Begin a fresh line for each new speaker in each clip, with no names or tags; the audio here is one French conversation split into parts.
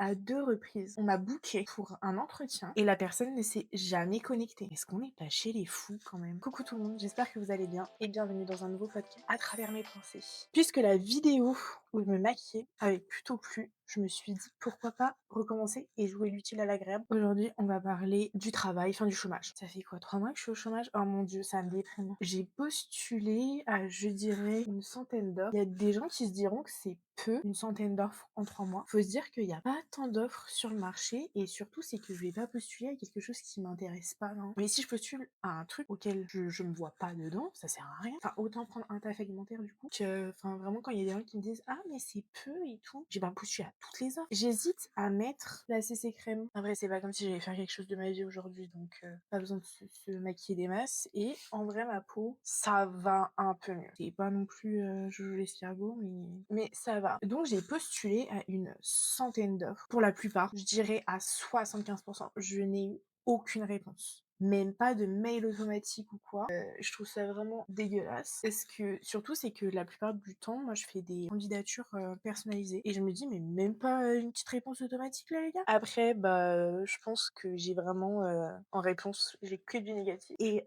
à 2 reprises, on m'a booké pour un entretien et la personne ne s'est jamais connectée. Est-ce qu'on n'est pas chez les fous quand même? Coucou tout le monde, j'espère que vous allez bien et bienvenue dans un nouveau podcast à travers mes pensées. Puisque la vidéo où je me maquillais avait plutôt plu, je me suis dit pourquoi pas recommencer et jouer l'utile à l'agréable. Aujourd'hui, on va parler du travail, enfin du chômage. Ça fait quoi, 3 mois que je suis au chômage? Oh mon dieu, ça me déprime. J'ai postulé à, je dirais, une centaine d'offres. Il y a des gens qui se diront que c'est peu, une centaine d'offres en 3 mois. Faut se dire qu'il n'y a pas tant d'offres sur le marché et surtout, c'est que je vais pas postuler à quelque chose qui m'intéresse pas, non. Mais si je postule à un truc auquel je me vois pas dedans, ça sert à rien. Enfin, autant prendre un taf alimentaire du coup que, enfin, vraiment, quand il y a des gens qui me disent ah, mais c'est peu et tout, j'ai pas postulé à toutes les offres. J'hésite à mettre la CC crème. Après, c'est pas comme si j'allais faire quelque chose de ma vie aujourd'hui, donc pas besoin de se maquiller des masses. Et en vrai, ma peau, ça va un peu mieux. C'est pas non plus Jojo l'escargot, mais ça va. Donc j'ai postulé à une centaine d'offres. Pour la plupart, je dirais à 75%, je n'ai eu aucune réponse. Même pas de mail automatique ou quoi. Je trouve ça vraiment dégueulasse. Parce que, surtout, c'est que la plupart du temps, moi, je fais des candidatures personnalisées. Et je me dis, mais même pas une petite réponse automatique, là, les gars. Après, je pense que j'ai vraiment, en réponse, j'ai que du négatif. Et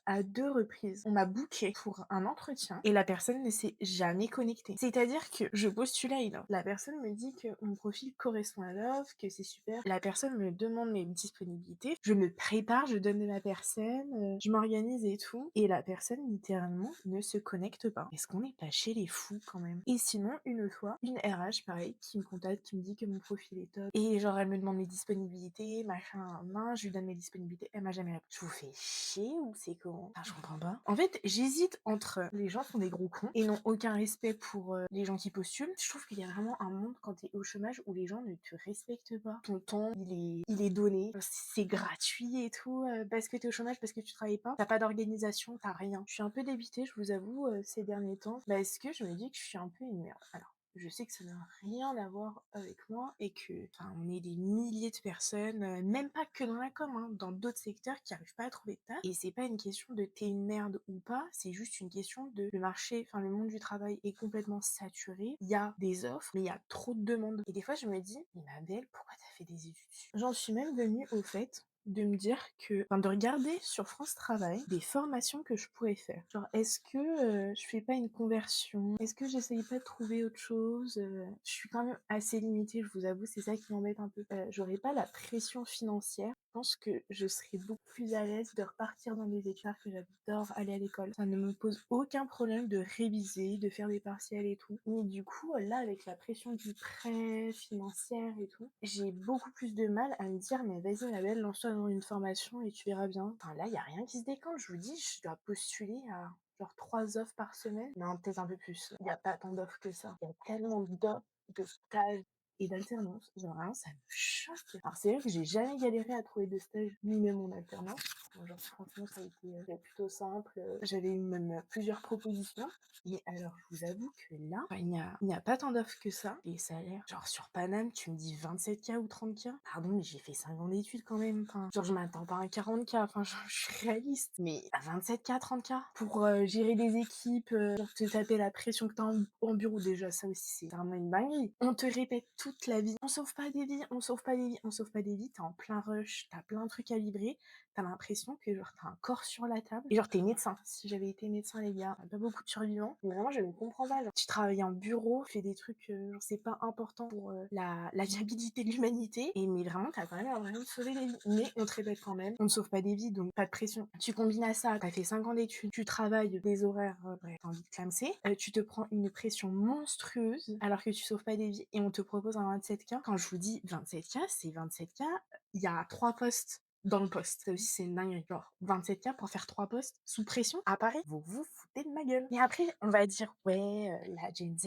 à 2 reprises, on m'a booké pour un entretien et la personne ne s'est jamais connectée. C'est-à-dire que je postule à une offre. La personne me dit que mon profil correspond à l'offre, que c'est super. La personne me demande mes disponibilités. Je me prépare, je donne de ma personne, je m'organise et tout. Et la personne, littéralement, ne se connecte pas. Est-ce qu'on n'est pas chez les fous quand même? Et sinon, une fois, une RH, pareil, qui me contacte, qui me dit que mon profil est top. Et genre, elle me demande mes disponibilités, machin, main, je lui donne mes disponibilités. Elle m'a jamais répondu. Je vous fais chier ou c'est comment? Enfin, je comprends pas. En fait, j'hésite entre les gens sont des gros cons et n'ont aucun respect pour les gens qui postulent. Je trouve qu'il y a vraiment un monde quand t'es au chômage où les gens ne te respectent pas. Ton temps, il est donné. C'est gratuit et tout. Parce que t'es au chômage, parce que tu travailles pas. T'as pas d'organisation, t'as rien. Je suis un peu débutée, je vous avoue, ces derniers temps. Parce que je me dis que je suis un peu une merde. Alors, je sais que ça n'a rien à voir avec moi et que, enfin, on est des milliers de personnes, même pas que dans la com, hein, dans d'autres secteurs qui arrivent pas à trouver de taf. Et c'est pas une question de t'es une merde ou pas, c'est juste une question de le marché, enfin, le monde du travail est complètement saturé. Il y a des offres, mais il y a trop de demandes. Et des fois, je me dis, mais ma belle, pourquoi t'as fait des études? J'en suis même venue au fait de me dire que, enfin, de regarder sur France Travail des formations que je pourrais faire. Genre, est-ce que je fais pas une conversion? Est-ce que j'essaye pas de trouver autre chose? Je suis quand même assez limitée, je vous avoue, c'est ça qui m'embête un peu. J'aurais pas la pression financière. Je pense que je serais beaucoup plus à l'aise de repartir dans des études que j'adore aller à l'école. Ça ne me pose aucun problème de réviser, de faire des partiels et tout. Mais du coup, là, avec la pression du prêt financière et tout, j'ai beaucoup plus de mal à me dire, mais vas-y, ma belle, lance-toi dans une formation et tu verras bien. Enfin, là, il y a rien qui se décante. Je vous dis, je dois postuler à genre 3 offres par semaine. Non, peut-être un peu plus. Il n'y a pas tant d'offres que ça. Il y a tellement d'offres, de stages et d'alternance. Genre, vraiment, ça me choque. Alors, c'est vrai que j'ai jamais galéré à trouver de stage, ni même en alternance. Bon, genre, franchement, ça a été plutôt simple. J'avais eu même plusieurs propositions. Et alors, je vous avoue que là, enfin, il n'y a pas tant d'offres que ça. Les salaires, genre sur Paname, tu me dis 27K ou 30K. Pardon, mais j'ai fait 5 ans d'études quand même. Enfin, genre, je m'attends pas à un 40K. Enfin, je suis réaliste. Mais à 27K, 30K pour gérer des équipes, pour te taper la pression que t'as en bureau, déjà, ça aussi, c'est vraiment une dinguerie. On te répète toute la vie. On sauve pas des vies, on sauve pas des vies, on sauve pas des vies. T'es en plein rush, t'as plein de trucs à livrer. T'as l'impression que genre t'as un corps sur la table et genre t'es médecin. Si j'avais été médecin, les gars, pas beaucoup de survivants. Mais vraiment, je ne comprends pas. Genre, tu travailles en bureau, tu fais des trucs, genre c'est pas important pour la viabilité de l'humanité. Et mais vraiment, t'as quand même l'impression de sauver des vies. Mais on te répète quand même, on ne sauve pas des vies, donc pas de pression. Tu combines à ça, t'as fait 5 ans d'études, tu travailles des horaires, bref, t'as envie de clamser. Tu te prends une pression monstrueuse alors que tu sauves pas des vies et on te propose un 27K. Quand je vous dis 27K, c'est 27K. Il y a 3 postes dans le poste. Ça aussi, c'est une dinguerie. Genre, 27K pour faire 3 postes sous pression à Paris. Vous vous foutez de ma gueule. Mais après, on va dire, ouais, la Gen Z,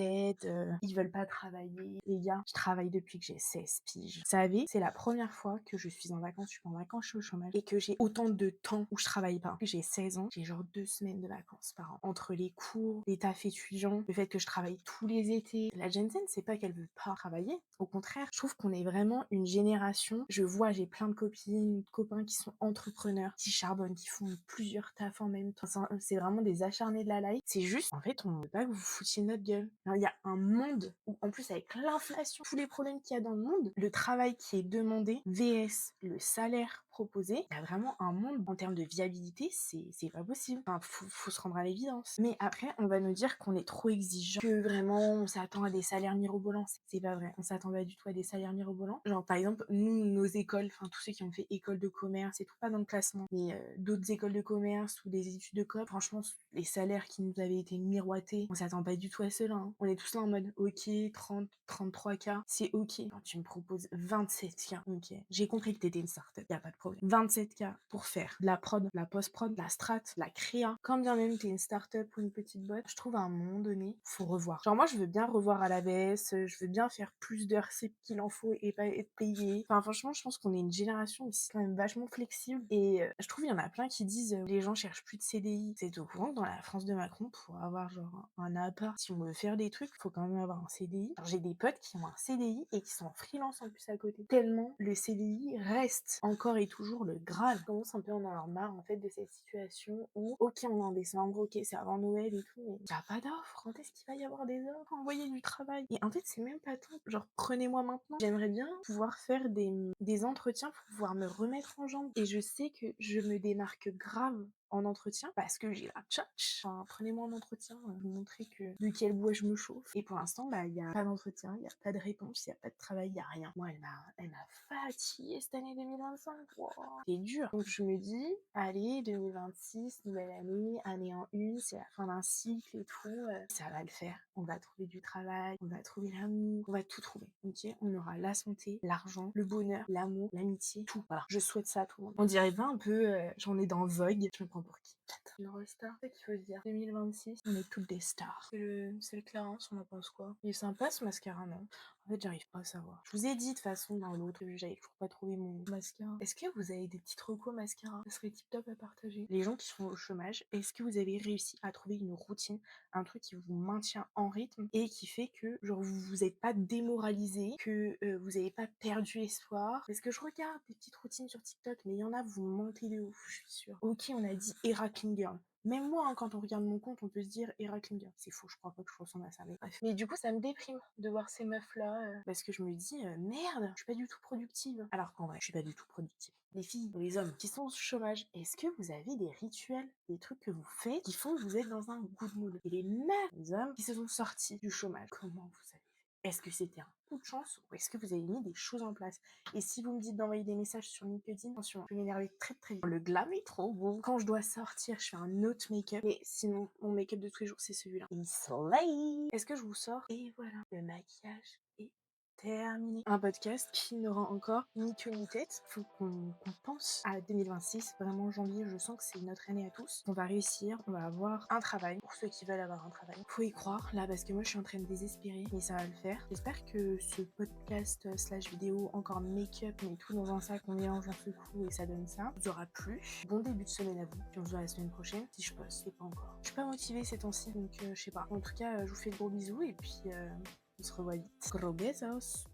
ils veulent pas travailler. Les gars, je travaille depuis que j'ai 16 piges. Vous savez, c'est la première fois que je suis en vacances, je suis en vacances, je suis au chômage, et que j'ai autant de temps où je travaille pas. J'ai 16 ans, j'ai genre 2 semaines de vacances par an. Entre les cours, les tafs étudiants, le fait que je travaille tous les étés. La Gen Z, c'est pas qu'elle veut pas travailler. Au contraire, je trouve qu'on est vraiment une génération. Je vois, j'ai plein de copines, de copains copains qui sont entrepreneurs, qui charbonnent, qui font plusieurs tafs en même temps. C'est vraiment des acharnés de la life. C'est juste, en fait, on ne veut pas que vous vous foutiez de notre gueule. Alors, il y a un monde où, en plus, avec l'inflation, tous les problèmes qu'il y a dans le monde, le travail qui est demandé, VS, le salaire proposé, il y a vraiment un monde en termes de viabilité, c'est pas possible. Enfin, faut se rendre à l'évidence. Mais après, on va nous dire qu'on est trop exigeant, que vraiment, on s'attend à des salaires mirobolants. C'est pas vrai. On s'attend pas du tout à des salaires mirobolants. Genre, par exemple, nous, nos écoles, enfin, tous ceux qui ont fait école de commerce et tout, pas dans le classement, mais d'autres écoles de commerce ou des études de com, franchement, les salaires qui nous avaient été miroités, on s'attend pas du tout à cela. Hein. On est tous là en mode, ok, 30, 33K, c'est ok. Quand tu me proposes 27K, ok. J'ai compris que t'étais une startup, y a pas de problème. 27K pour faire de la prod, de la post-prod, de la strat, de la créa. Quand bien même t'es une startup ou une petite boîte, je trouve à un moment donné, faut revoir. Genre moi, je veux bien revoir à la baisse, je veux bien faire plus d'heures c'est qu'il en faut et pas être payé. Enfin, franchement, je pense qu'on est une génération aussi quand même vachement flexible. Et je trouve il y en a plein qui disent les gens cherchent plus de CDI. C'est au courant que dans la France de Macron, pour avoir genre un appart, si on veut faire des trucs, faut quand même avoir un CDI. Alors j'ai des potes qui ont un CDI et qui sont en freelance en plus à côté. Tellement le CDI reste encore et toujours le Graal. Je commence un peu à en avoir marre en fait de cette situation où ok on est en décembre, ok c'est avant Noël et tout, mais y a pas d'offres. Quand est-ce qu'il va y avoir des offres? Envoyer du travail. Et en fait c'est même pas tant. Genre prenez-moi maintenant. J'aimerais bien pouvoir faire des entretiens pour pouvoir me remettre en jambe. Et je sais que je me démarque grave en entretien parce que j'ai la tchatch. Enfin, prenez-moi en entretien, vous montrer que de quel bois je me chauffe. Et pour l'instant, bah, il y a pas d'entretien, il y a pas de réponse, il y a pas de travail, il y a rien. Moi, elle m'a fatiguée cette année 2025. Wow. C'est dur. Donc je me dis, allez, 2026, nouvelle année, année en une, c'est la fin d'un cycle et tout, ça va le faire. On va trouver du travail, on va trouver l'amour, on va tout trouver. Ok, on aura la santé, l'argent, le bonheur, l'amour, l'amitié, tout. Voilà, je souhaite ça à tout le monde. On dirait pas un peu, j'en ai dans Vogue. Je me prends pour qui? Une rockstar, c'est ça qu'il faut se dire. 2026, on est toutes des stars. C'est le Clarence, on en pense quoi? Il est sympa ce mascara, non? En fait, j'arrive pas à savoir. Je vous ai dit de toute façon dans l'autre, j'avais toujours pas trouvé mon mascara. Est-ce que vous avez des petites recos mascara? Ça serait tip top à partager. Les gens qui sont au chômage, est-ce que vous avez réussi à trouver une routine, un truc qui vous maintient en rythme et qui fait que genre vous vous êtes pas démoralisé, que vous avez pas perdu espoir? Parce que je regarde des petites routines sur TikTok, mais il y en a, vous mentez de ouf, je suis sûre. Ok, on a dit Era Clean Girl. Même moi, hein, quand on regarde mon compte, on peut se dire Era Clean Girl. C'est faux, je crois pas que je ressemble à ça. Mais bref. Mais du coup, ça me déprime de voir ces meufs-là. Parce que je me dis, merde, je suis pas du tout productive. Alors qu'en vrai, je suis pas du tout productive. Les filles, les hommes qui sont au chômage, est-ce que vous avez des rituels, des trucs que vous faites qui font que vous êtes dans un good mood? Et les meufs, les hommes qui se sont sortis du chômage, comment vous avez fait? Est-ce que c'était un coup de chance ou est-ce que vous avez mis des choses en place? Et si vous me dites d'envoyer des messages sur LinkedIn, attention, je vais m'énerver très très vite. Le glam est trop beau. Quand je dois sortir, je fais un autre make-up. Mais sinon, mon make-up de tous les jours, c'est celui-là. Il soleil. Est-ce que je vous sors? Et voilà, le maquillage est terminé. Un podcast qui n'aura encore ni queue ni tête. Faut qu'on pense à 2026. Vraiment, janvier, je sens que c'est notre année à tous. On va réussir, on va avoir un travail. Pour ceux qui veulent avoir un travail, faut y croire là parce que moi je suis en train de désespérer, mais ça va le faire. J'espère que ce podcast slash vidéo, encore make-up, mais tout dans un sac, on mélange un coup et ça donne ça, vous aura plu. Bon début de semaine à vous. Puis on se voit la semaine prochaine si je poste. C'est pas encore. Je suis pas motivée ces temps-ci, donc je sais pas. En tout cas, je vous fais de gros bisous et puis on se revoit vite. Gros besos.